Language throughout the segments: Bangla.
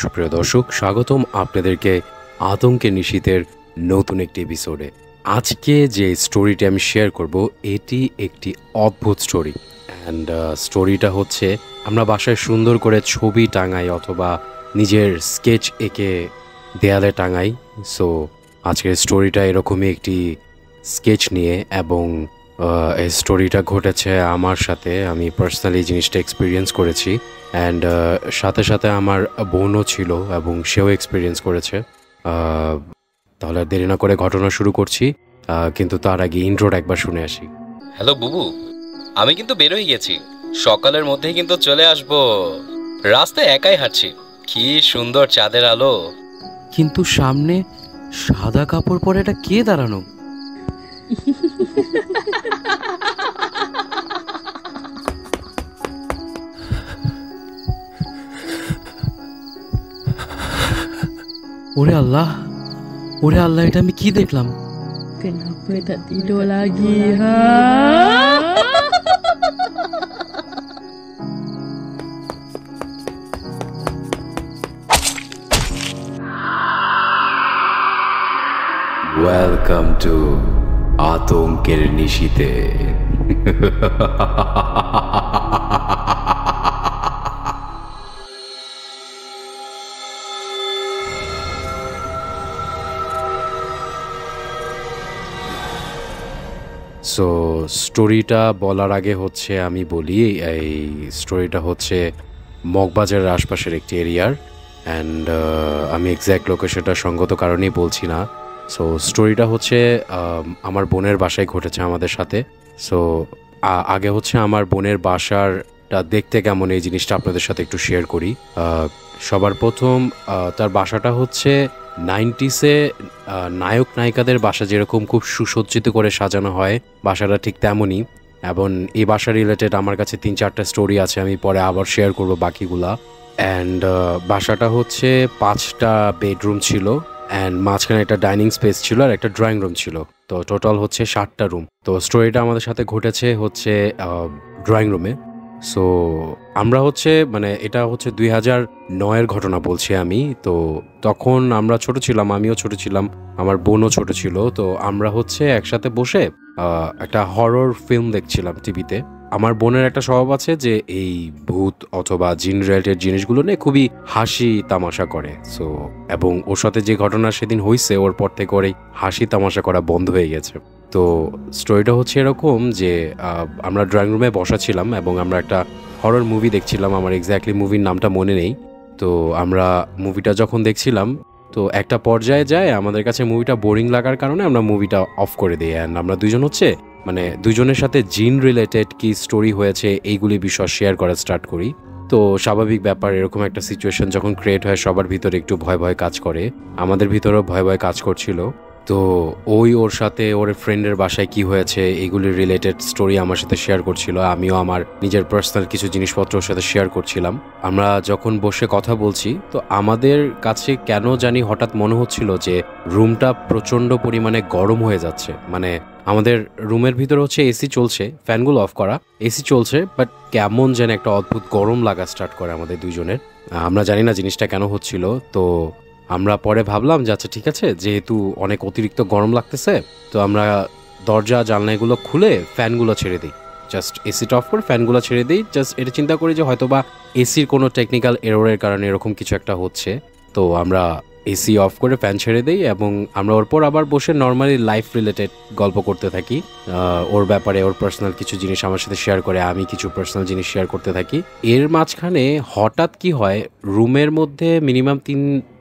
সুপ্রিয় দর্শক, স্বাগতম আপনাদেরকে আতঙ্কের নিশীথের নতুন একটি এপিসোডে। আজকে যে স্টোরিটি আমি শেয়ার করব এটি একটি অদ্ভুত স্টোরি। অ্যান্ড স্টোরিটা হচ্ছে আমরা বাসায় সুন্দর করে ছবি টাঙাই অথবা নিজের স্কেচ এঁকে দেয়ালে টাঙাই। সো আজকের স্টোরিটা এরকমই একটি স্কেচ নিয়ে, এবং এই স্টোরিটা ঘটেছে আমার সাথে। আমি পার্সোনালি জিনিসটা এক্সপিরিয়েন্স করেছি, অ্যান্ড সাথে সাথে আমার বোনও ছিল এবং সেও এক্সপিরিয়েন্স করেছে। তাহলে আর দেরি না করে ঘটনা শুরু করছি, কিন্তু তার আগে ইন্ট্রোটা একবার শুনে আসি। হ্যালো বুবু, আমি কিন্তু বেরোই গেছি, সকালের মধ্যেই কিন্তু চলে আসবো। রাস্তায় একাই হাঁটছি, কি সুন্দর চাঁদের আলো। কিন্তু সামনে সাদা কাপড় পরে এটা কে দাঁড়ানো? ওরে আল্লাহ, ওরে আল্লাহ, এটা আমি কি দেখলাম? Kenapa tak tidur lagi, ha? Welcome to আতঙ্কের নিশীথে। সো স্টোরিটা বলার আগে হচ্ছে আমি বলি, এই স্টোরিটা হচ্ছে মগবাজারের আশপাশের একটি এরিয়ার। অ্যান্ড আমি এক্স্যাক্ট লোকেশনটা সঙ্গত কারণেই বলছি না। সো স্টোরিটা হচ্ছে আমার বোনের বাসায় ঘটেছে আমাদের সাথে। সো আগে হচ্ছে আমার বোনের বাসারটা দেখতে কেমন এই জিনিসটা আপনাদের সাথে একটু শেয়ার করি। সবার প্রথম তার বাসাটা হচ্ছে 90s-এ নায়ক নায়িকাদের বাসা যেরকম খুব সুসজ্জিত করে সাজানো হয়, বাসাটা ঠিক তেমনই। এবং এই বাসা রিলেটেড আমার কাছে 3-4টা স্টোরি আছে, আমি পরে আবার শেয়ার করব বাকিগুলা। অ্যান্ড বাসাটা হচ্ছে 5টা বেডরুম ছিল, অ্যান্ড মাঝখানে একটা ডাইনিং স্পেস ছিল আর একটা ড্রয়িং রুম ছিল। তো টোটাল হচ্ছে 7টা রুম। তো স্টোরিটা আমাদের সাথে ঘটেছে হচ্ছে ড্রয়িং রুমে। সো আমরা হচ্ছে এটা হচ্ছে 2009-এর ঘটনা বলছি আমি। তো তখন আমরা ছোট ছিলাম, আমিও ছোট ছিলাম, আমার বোনও ছোট ছিল। তো আমরা হচ্ছে একসাথে বসে একটা হরর ফিল্ম দেখছিলাম টিভিতে। আমার বোনের একটা স্বভাব আছে যে এই ভূত অথবা জিন রিলেটেড জিনিসগুলো নিয়ে খুবই হাসি তামাশা করে। সো এবং ওর সাথে যে ঘটনা সেদিন হয়েছে, ওর পর থেকে ওর এই হাসি তামাশা করা বন্ধ হয়ে গেছে। তো স্টোরিটা হচ্ছে এরকম যে আমরা ড্রয়িং রুমে বসা ছিলাম এবং আমরা একটা হরর মুভি দেখছিলাম। আমার এক্স্যাক্টলি মুভির নামটা মনে নেই। তো আমরা মুভিটা যখন দেখছিলাম, তো একটা পর্যায়ে যায় আমাদের কাছে মুভিটা বোরিং লাগার কারণে আমরা মুভিটা অফ করে দিই। অ্যান্ড আমরা দুজন হচ্ছে দুজনের সাথে জিন রিলেটেড কি স্টোরি হয়েছে এইগুলি বিষয় শেয়ার করা স্টার্ট করি। তো স্বাভাবিক ব্যাপার, এরকম একটা সিচুয়েশন যখন ক্রিয়েট হয় সবার ভিতরে একটু ভয় ভয় কাজ করে। আমাদের ভিতরেও ভয় ভয় কাজ করছিল। তো ওর সাথে ওর ফ্রেন্ডের বাসায় কি হয়েছে এইগুলির রিলেটেড স্টোরি আমার সাথে শেয়ার করছিল, আমিও আমার নিজের পার্সোনাল কিছু জিনিসপত্র ওর সাথে শেয়ার করছিলাম। আমরা যখন বসে কথা বলছি, তো আমাদের কাছে কেন জানি হঠাৎ মনে হচ্ছিল যে রুমটা প্রচণ্ড পরিমাণে গরম হয়ে যাচ্ছে। আমাদের রুমের ভিতরে হচ্ছে এসি চলছে, ফ্যানগুলো অফ করা, এসি চলছে, বাট কেমন যেন একটা অদ্ভুত গরম লাগা স্টার্ট করে আমাদের দুইজনের। আমরা জানি না জিনিসটা কেন হচ্ছিল। তো আমরা পরে ভাবলাম যে আচ্ছা ঠিক আছে, যেহেতু অনেক অতিরিক্ত গরম লাগতেছে, তো আমরা দরজা জানলাগুলো খুলে ফ্যানগুলো ছেড়ে দিই। জাস্ট এসিটা অফ করে ফ্যানগুলো ছেড়ে দিই। জাস্ট এটা চিন্তা করি যে হয়তো বা এসির কোনো টেকনিক্যাল এররের কারণে এরকম কিছু একটা হচ্ছে। তো আমরা এসি অফ করে ফ্যান ছেড়ে দিই এবং আমরা ওর পর আবার বসে নর্মালি লাইফ রিলেটেড গল্প করতে থাকি। ওর ব্যাপারে ওর পার্সোনাল কিছু জিনিস আমার সাথে শেয়ার করে, আমি কিছু পার্সোনাল জিনিস শেয়ার করতে থাকি। এর মাঝখানে হঠাৎ কি হয়, রুমের মধ্যে মিনিমাম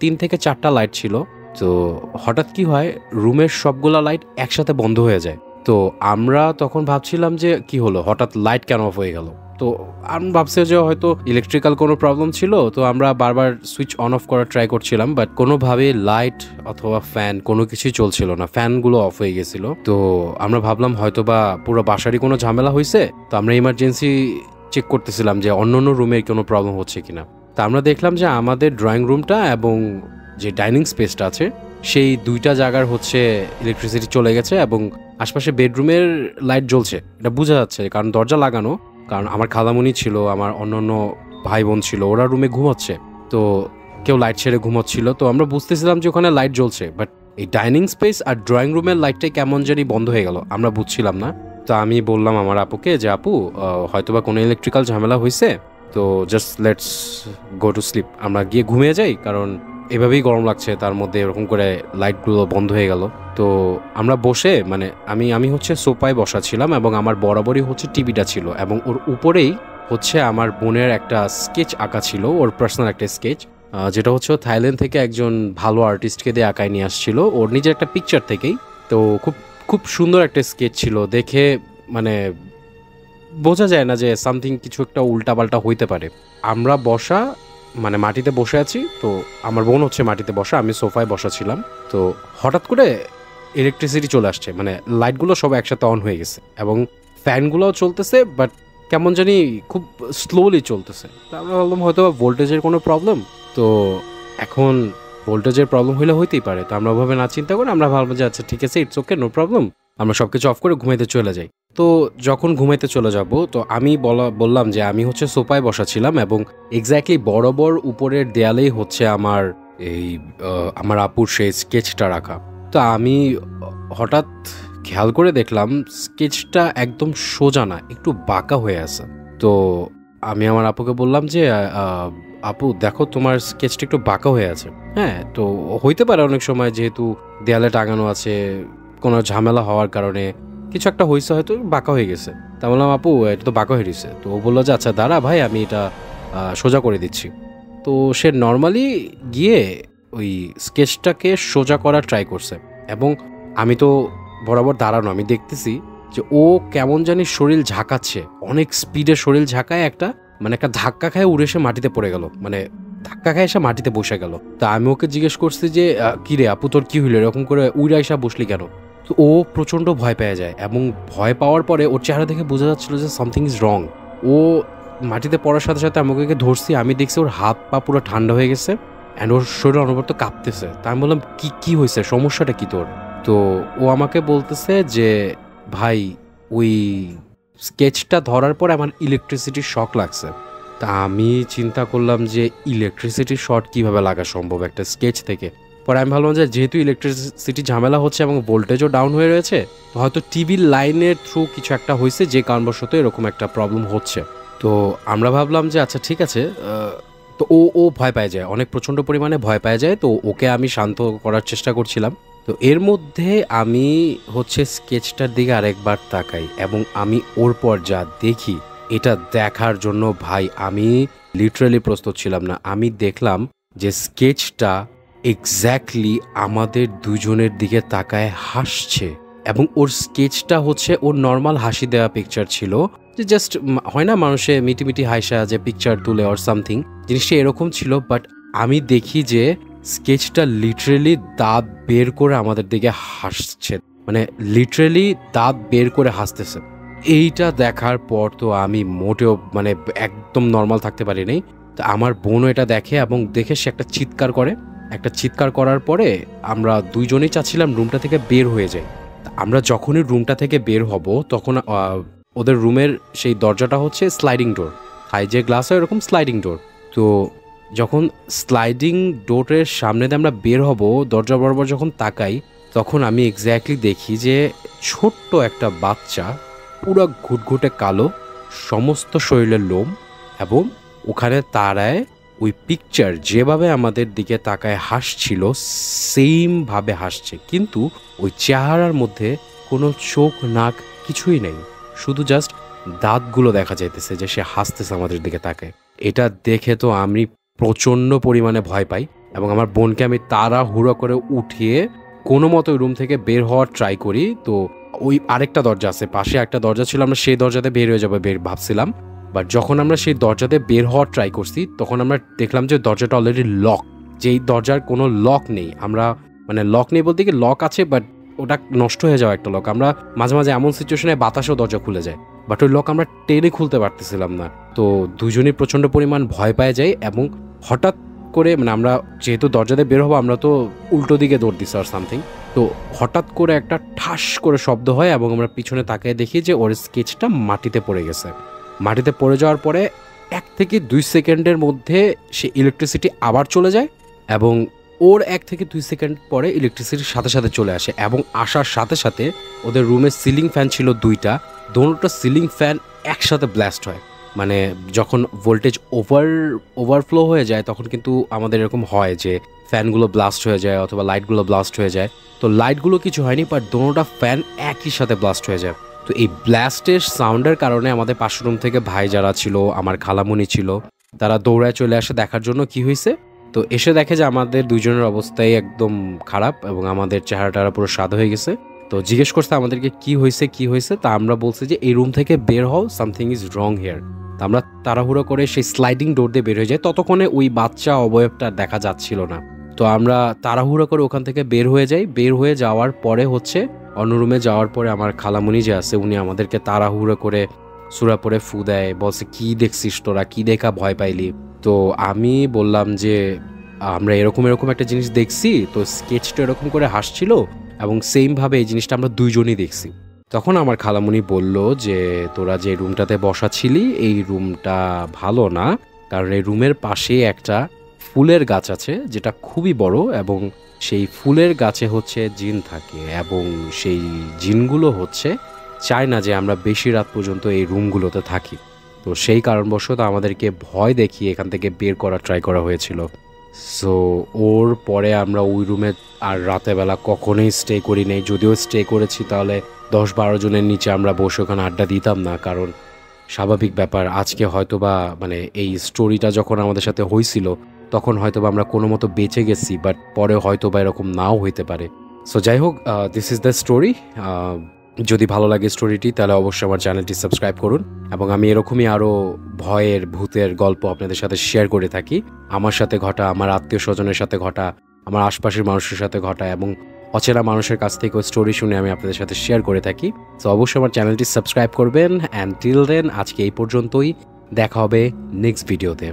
3 থেকে 4টা লাইট ছিল। তো হঠাৎ কি হয়, রুমের সবগুলা লাইট একসাথে বন্ধ হয়ে যায়। তো আমরা তখন ভাবছিলাম যে কি হলো, হঠাৎ লাইট কেন অফ হয়ে গেল। তো আমি ভাবছি যে হয়তো ইলেকট্রিক্যাল কোনো প্রবলেম ছিল। তো আমরা বারবার সুইচ অন অফ করার ট্রাই করছিলাম, বাট কোনোভাবে লাইট অথবা ফ্যান কোনো কিছুই চলছিল না, ফ্যানগুলো অফ হয়ে গেছিল। তো আমরা ভাবলাম হয়তো বা পুরো বাসারই কোনো ঝামেলা হয়েছে। তো আমরা ইমার্জেন্সি চেক করতেছিলাম যে অন্য রুমের কোনো প্রবলেম হচ্ছে কিনা। তা আমরা দেখলাম যে আমাদের ড্রয়িং রুমটা এবং যে ডাইনিং স্পেসটা আছে সেই 2টা জায়গার হচ্ছে ইলেকট্রিসিটি চলে গেছে এবং আশপাশে বেডরুমের লাইট জ্বলছে, এটা বোঝা যাচ্ছে কারণ দরজা লাগানো। কারণ আমার খালামণি ছিল, আমার অন্য ভাই বোন ছিল, ওরা রুমে ঘুমাচ্ছে। তো কেউ লাইট ছেড়ে ঘুমোচ্ছিল, তো আমরা বুঝতেছিলাম যে ওখানে লাইট জ্বলছে, বাট এই ডাইনিং স্পেস আর ড্রয়িং রুমের লাইটটাই কেমন জানি বন্ধ হয়ে গেল, আমরা বুঝছিলাম না। তো আমি বললাম আমার আপুকে যে আপু হয়তোবা কোনো ইলেকট্রিক্যাল ঝামেলা হয়েছে, তো just let's go to sleep, আমরা গিয়ে ঘুমিয়ে যাই, কারণ এভাবেই গরম লাগছে, তার মধ্যে এরকম করে লাইটগুলো বন্ধ হয়ে গেল। তো আমরা বসে মানে আমি হচ্ছে সোফায় বসা ছিলাম এবং আমার বরাবরই হচ্ছে টিভিটা ছিল এবং ওর উপরেই হচ্ছে আমার বোনের একটা স্কেচ আঁকা ছিল, ওর পার্সোনাল একটা স্কেচ, যেটা হচ্ছে থাইল্যান্ড থেকে একজন ভালো আর্টিস্টকে দিয়ে আঁকায় নিয়ে আসছিল ওর নিজের একটা পিকচার থেকেই। তো খুব খুব সুন্দর একটা স্কেচ ছিল, দেখে মানে বোঝা যায় না যে সামথিং কিছু একটা উল্টাপাল্টা হইতে পারে। আমরা বসা মানে মাটিতে বসে আছি, তো আমার বোন হচ্ছে মাটিতে বসা, আমি সোফায় বসা ছিলাম। তো হঠাৎ করে ইলেকট্রিসিটি চলে আসছে, মানে লাইটগুলো সব একসাথে অন হয়ে গেছে এবং ফ্যানগুলোও চলতেছে, বাট কেমন জানি খুব স্লোলি চলতেছে। তো আমরা ভাবলাম হয়তো ভোল্টেজের কোনো প্রবলেম, তো এখন ভোল্টেজের প্রবলেম হইলে হইতেই পারে। তো আমরা ওভাবে না চিন্তা করে আমরা ভাবলাম যে আচ্ছা ঠিক আছে, ইটস ওকে, নো প্রবলেম, আমরা সব কিছু অফ করে ঘুমাইতে চলে যাই। তো যখন ঘুমাইতে চলে যাব, তো আমি বললাম যে আমি হচ্ছে সোফায় বসা ছিলাম এবং এক্স্যাক্টলি বরাবর উপরের দেয়ালেই হচ্ছে আমার আমার আপুর সেই স্কেচটা রাখা। তো আমি হঠাৎ খেয়াল করে দেখলাম স্কেচটা একদম সোজা না, একটু বাঁকা হয়ে আছে। তো আমি আমার আপুকে বললাম যে আপু দেখো তোমার স্কেচটা একটু বাঁকা হয়ে আছে। হ্যাঁ, তো হইতে পারে অনেক সময় যেহেতু দেয়ালে টাঙানো আছে, কোনো ঝামেলা হওয়ার কারণে কিছু একটা হয়েছে, হয়তো বাঁকা হয়ে গেছে। তা বললাম আপু এটা তো বাঁকা হয়ে গেছে। তো ও বললো যে আচ্ছা দাঁড়া ভাই, আমি এটা সোজা করে দিচ্ছি। তো সে নর্মালি গিয়ে ওই স্কেচটাকে সোজা করার ট্রাই করছে এবং আমি তো বরাবর দাঁড়ানো, আমি দেখতেছি যে ও কেমন জানি শরীর ঝাঁকাচ্ছে, অনেক স্পিডে শরীর ঝাঁকায় একটা ধাক্কা খায় উড়ে এসে মাটিতে পড়ে গেল, মানে ধাক্কা খায় এসে মাটিতে বসে গেল। তো আমি ওকে জিজ্ঞেস করছি যে কি রে আপু তোর কি হইলো, এরকম করে উড়ে এসে বসলি কেন? তো ও প্রচণ্ড ভয় পেয়ে যায় এবং ভয় পাওয়ার পরে ওর চেহারা দেখে বোঝা যাচ্ছিল যে সামথিং ইজ রং। ও মাটিতে পড়ার সাথে সাথে আমাকে ধরছি, আমি দেখছি ওর হাত পা পুরো ঠান্ডা হয়ে গেছে অ্যান্ড ওর শরীর অনবরত কাঁপতেছে। তা আমি বললাম কি হয়েছে, সমস্যাটা কি তোর? তো ও আমাকে বলতেছে যে ভাই ওই স্কেচটা ধরার পর আমার ইলেকট্রিসিটির শক লাগছে। তা আমি চিন্তা করলাম যে ইলেকট্রিসিটির শর্ট কিভাবে লাগা সম্ভব একটা স্কেচ থেকে। পরে আমি ভাবলাম যে যেহেতু ইলেকট্রিসিটি ঝামেলা হচ্ছে এবং ভোল্টেজও ডাউন হয়ে রয়েছে, তো হয়তো টিভির লাইনের থ্রু কিছু একটা হয়েছে যে কারণবশত এরকম একটা প্রবলেম হচ্ছে। তো আমরা ভাবলাম যে আচ্ছা ঠিক আছে। তো ও ভয় পেয়ে যায়, অনেক প্রচণ্ড পরিমাণে ভয় পেয়ে যায়। তো ওকে আমি শান্ত করার চেষ্টা করছিলাম। তো এর মধ্যে আমি হচ্ছে স্কেচটার দিকে আরেকবার তাকাই এবং আমি ওর পর যা দেখি, এটা দেখার জন্য ভাই আমি লিটারালি প্রস্তুত ছিলাম না। আমি দেখলাম যে স্কেচটা এক্স্যাক্টলি আমাদের দুজনের দিকে তাকায় হাসছে এবং ওর স্কেচটা হচ্ছে ওর নর্মাল হাসি দেওয়া পিকচার ছিল, যে জাস্ট হয় না মানুষে মিটিমিটি হাসা যে পিকচার তুলে অর সামথিং, জিনিসটা এরকম ছিল। বাট আমি দেখি যে স্কেচটা লিটারেলি দাঁত বের করে আমাদের দিকে হাসছে, মানে লিটারেলি দাঁত বের করে হাসতেছে। এইটা দেখার পর তো আমি মোটেও মানে একদম নর্মাল থাকতে পারি নাই। তো আমার বোনও এটা দেখে এবং দেখে সে একটা চিৎকার করার পরে আমরা দুইজনেই চাচ্ছিলাম রুমটা থেকে বের হয়ে যাই। আমরা যখনই রুমটা থেকে বের হব তখন ওদের রুমের সেই দরজাটা হচ্ছে স্লাইডিং ডোর, হাই যে গ্লাস হয় এরকম স্লাইডিং ডোর। তো যখন স্লাইডিং ডোরের সামনে দিয়ে আমরা বের হব, দরজা বরাবর যখন তাকাই, তখন আমি এক্স্যাক্টলি দেখি যে ছোট্ট একটা বাচ্চা, পুরো ঘুটঘুটে কালো, সমস্ত শরীরের লোম, এবং ওখানে তারায় ওই পিকচার যেভাবে আমাদের দিকে তাকায় হাসছিল সেমভাবে হাসছে, কিন্তু ওই চেহারার মধ্যে কোনো চোখ নাক কিছুই নেই, শুধু জাস্ট দাঁতগুলো দেখা যাইতেছে যে সে হাসতেছে আমাদের দিকে তাকায়। এটা দেখে তো আমি প্রচণ্ড পরিমাণে ভয় পাই এবং আমার বোনকে আমি তাড়াহুড়ো করে উঠিয়ে কোনো মতো রুম থেকে বের হওয়ার ট্রাই করি। তো ওই আরেকটা দরজা আছে, পাশে একটা দরজা ছিল, আমরা সেই দরজাতে বের হয়ে যাবো ভাবছিলাম। বাট যখন আমরা সেই দরজাতে বের হওয়ার ট্রাই করছি তখন আমরা দেখলাম যে দরজাটা অলরেডি লক, যেই দরজার কোনো লক নেই। আমরা মানে লক নেই বলতে কি লক আছে, বাট ওটা নষ্ট হয়ে যাওয়া একটা লক। আমরা মাঝে মাঝে এমন সিচুয়েশনে বাতাসেও দরজা খুলে যায়, বাট ওই লক আমরা টেনে খুলতে পারতেছিলাম না। তো দুজনেই প্রচণ্ড পরিমাণ ভয় পেয়ে যাই এবং হঠাৎ করে মানে আমরা যেহেতু দরজাতে বের হবো, আমরা তো উল্টো দিকে দৌড় দিছি আর সামথিং। তো হঠাৎ করে একটা ঠাস করে শব্দ হয় এবং আমরা পিছনে তাকিয়ে দেখি যে ওর স্কেচটা মাটিতে পড়ে গেছে। মাটিতে পড়ে যাওয়ার পরে 1 থেকে 2 সেকেন্ডের মধ্যে সে ইলেকট্রিসিটি আবার চলে যায় এবং ওর 1 থেকে 2 সেকেন্ড পরে ইলেকট্রিসিটির সাথে সাথে চলে আসে এবং আসার সাথে সাথে ওদের রুমে সিলিং ফ্যান ছিল 2টা, দোনোটা সিলিং ফ্যান একসাথে ব্লাস্ট হয়। মানে যখন ভোল্টেজ ওভারফ্লো হয়ে যায় তখন কিন্তু আমাদের এরকম হয় যে ফ্যানগুলো ব্লাস্ট হয়ে যায় অথবা লাইটগুলো ব্লাস্ট হয়ে যায়। তো লাইটগুলো কিছু হয়নি, বাট দোনোটা ফ্যান একই সাথে ব্লাস্ট হয়ে যায়। তো এই ব্লাস্টের সাউন্ডের কারণে আমাদের পাশের রুম থেকে ভাই যারা ছিল, আমার খালামুনি ছিল, তারা দৌড়ায় চলে আসে দেখার জন্য কি হয়েছে। তো এসে দেখে যে আমাদের দুজনের অবস্থাই একদম খারাপ এবং আমাদের চেহারাটা পুরো সাদা হয়ে গেছে। তো জিজ্ঞেস করছে আমাদেরকে কি হয়েছে, তা আমরা বলছি যে এই রুম থেকে বের হও, সামথিং ইজ রং হিয়ার। তা আমরা তাড়াহুড়ো করে সেই স্লাইডিং ডোর দিয়ে বের হয়ে যাই। ততক্ষণে ওই বাচ্চা অবয়বটা দেখা যাচ্ছিল না। তো আমরা তাড়াহুড়ো করে ওখান থেকে বের হয়ে যাই। বের হয়ে যাওয়ার পরে হচ্ছে অন্য রুমে যাওয়ার পরে আমার খালামুনি যে আছে উনি আমাদেরকে তাড়াহুড়ো করে সূরা পড়ে ফু দেয়, বলছে কি দেখছিস তোরা, কি দেখা ভয় পাইলি। তো আমি বললাম যে আমরা এরকম একটা জিনিস দেখছি, তো স্কেচটা এরকম করে হাসছিল এবং সেমভাবে এই জিনিসটা আমরা দুইজনই দেখছি। তখন আমার খালামুনি বলল যে তোরা যে রুমটাতে বসা ছিলি এই রুমটা ভালো না, কারণ এই রুমের পাশে একটা ফুলের গাছ আছে যেটা খুবই বড় এবং সেই ফুলের গাছে হচ্ছে জিন থাকে এবং সেই জিনগুলো হচ্ছে চায় না যে আমরা বেশি রাত পর্যন্ত এই রুমগুলোতে থাকি। তো সেই কারণবশত আমাদেরকে ভয় দেখিয়ে এখান থেকে বের করা ট্রাই করা হয়েছিল। সো ওর পরে আমরা ওই রুমে আর রাতেরবেলা কখনোই স্টে করি নাই। যদিও স্টে করেছি তাহলে 10-12 জনের নিচে আমরা বসে ওখানে আড্ডা দিতাম না, কারণ স্বাভাবিক ব্যাপার আজকে হয়তোবা মানে এই স্টোরিটা যখন আমাদের সাথে হয়েছিল তখন হয়তোবা আমরা কোনো মতো বেঁচে গেছি, বাট পরে হয়তোবা এরকম নাও হইতে পারে। সো যাই হোক, দিস ইজ দ্য স্টোরি। যদি ভালো লাগে স্টোরিটি তাহলে অবশ্যই আমার চ্যানেলটি সাবস্ক্রাইব করুন এবং আমি এরকমই আরও ভয়ের ভূতের গল্প আপনাদের সাথে শেয়ার করে থাকি। আমার সাথে ঘটা, আমার আত্মীয় স্বজনের সাথে ঘটা, আমার আশপাশের মানুষের সাথে ঘটা এবং অচেনা মানুষের কাছ থেকেও স্টোরি শুনে আমি আপনাদের সাথে শেয়ার করে থাকি। সো অবশ্যই আমার চ্যানেলটি সাবস্ক্রাইব করবেন। অ্যান্ড টিল দেন আজকে এই পর্যন্তই, দেখা হবে নেক্সট ভিডিওতে।